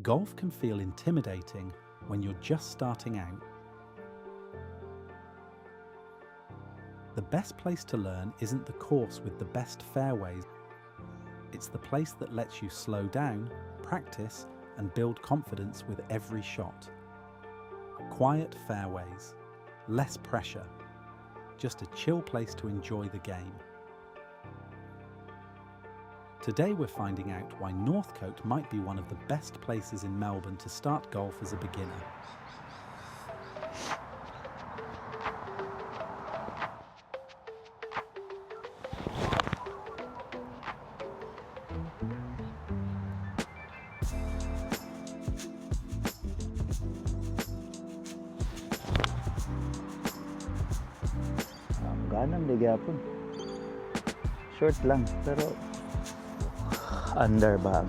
Golf can feel intimidating when you're just starting out. The best place to learn isn't the course with the best fairways. It's the place that lets you slow down, practice, and build confidence with every shot. Quiet fairways, less pressure, just a chill place to enjoy the game. Today we're finding out why Northcote might be one of the best places in Melbourne to start golf as a beginner. Ganang ligapon. Short lang, pero under ba?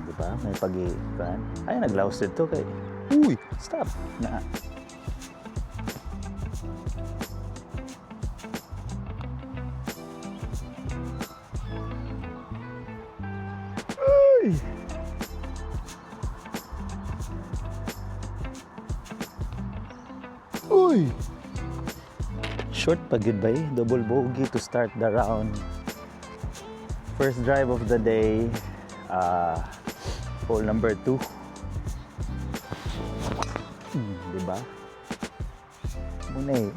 Diba? May pag-iipan. Ay, naglaos dito kay... Uy! Stop! Na. Uy! Uy! Short pa gid ba eh? Double bogey to start the round. First drive of the day. Hole number 2. Diba? Muna eh.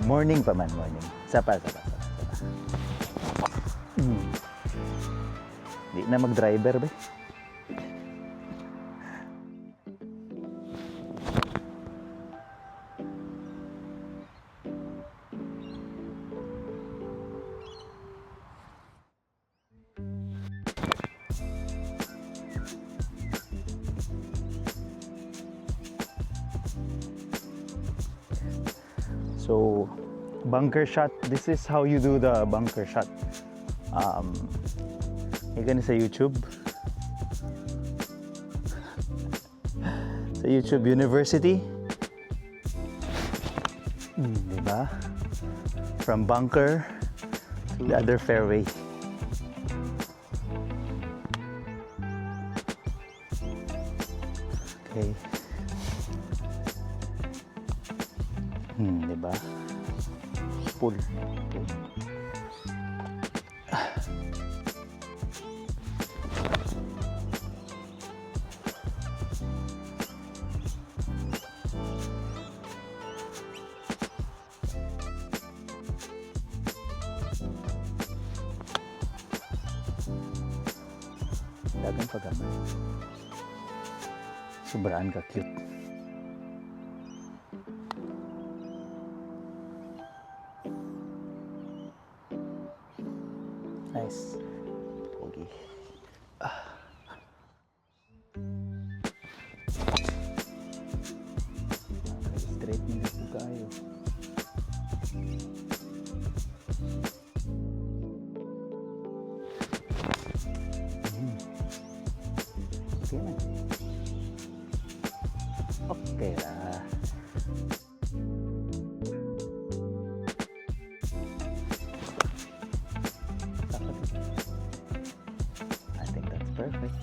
Morning pa man, morning. Sapa. Di na mag-driver ba? So, bunker shot. This is how you do the bunker shot. You gonna say YouTube? Sa YouTube University. Diba? From bunker to the other fairway. Okay. Diba? Pull. Okay. Dagang paggamay. Sobraan ka cute. Nice. Okay. Straight nila po kayo. Okay na. Okay lah. I think that's perfect.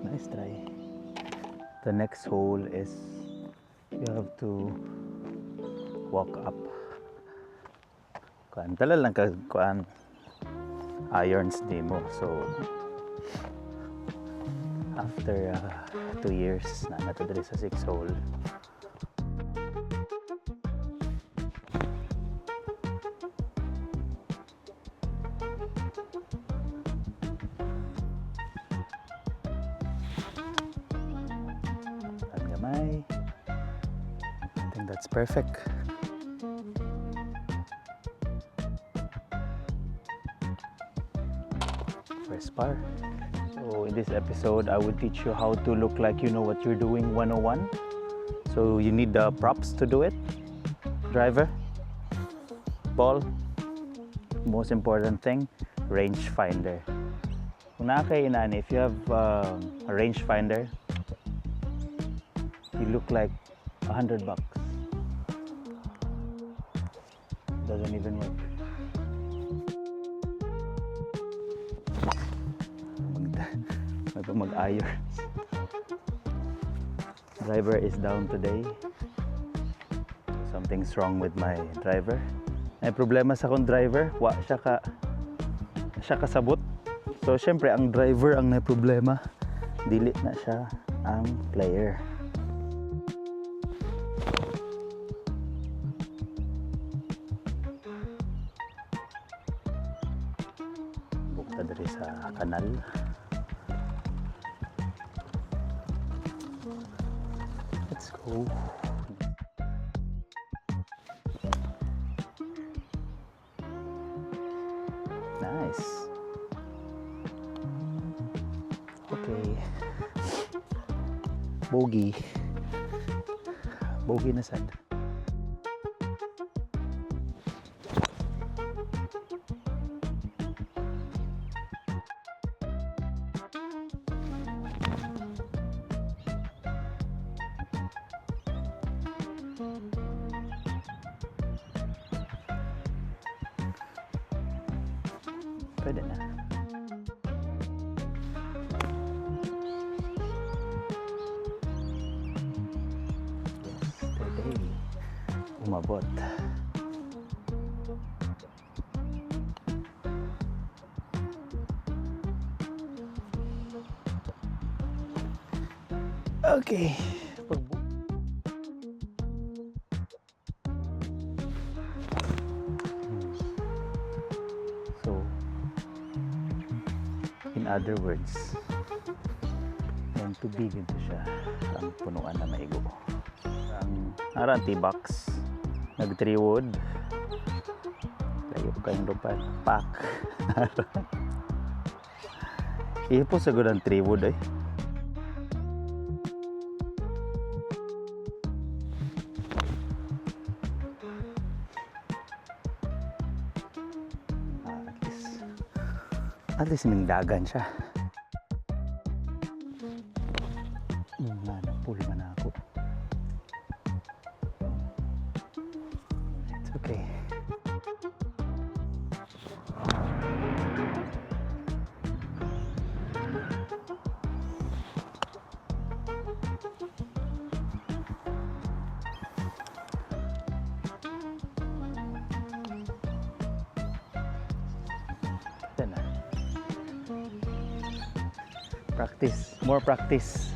Nice try. The next hole is you have to walk up. Kuan talal lang ka kuan irons di mo. So after 2 years na nato diri sa 6th hole. Gamay. That's perfect. First par. So in this episode, I will teach you how to look like you know what you're doing 101. So you need the props to do it. Driver, ball, most important thing, rangefinder. Kung nakakainan, if you have a rangefinder, you look like $100. Doesn't even work. May pa mag-ayos. Driver is down today. Something's wrong with my driver. May problema sa akong driver. Wa siya kasabot. So syempre ang driver ang may problema. Dili na siya ang player. Bukta diri sa kanal. Let's go. Nice. Okay. Bogey. Bogey na sad. Pwede na. Yesterday, umabot. Okay. So, in other words, yung tubig ito siya ang punuan na maigo. Ang narang T-box, nag-3 wood, layo kayong lupan, pack. Ipo sagod ang 3 wood eh. At least may dagan siya. Napul man ako. It's okay. Ito na. Practice, more practice.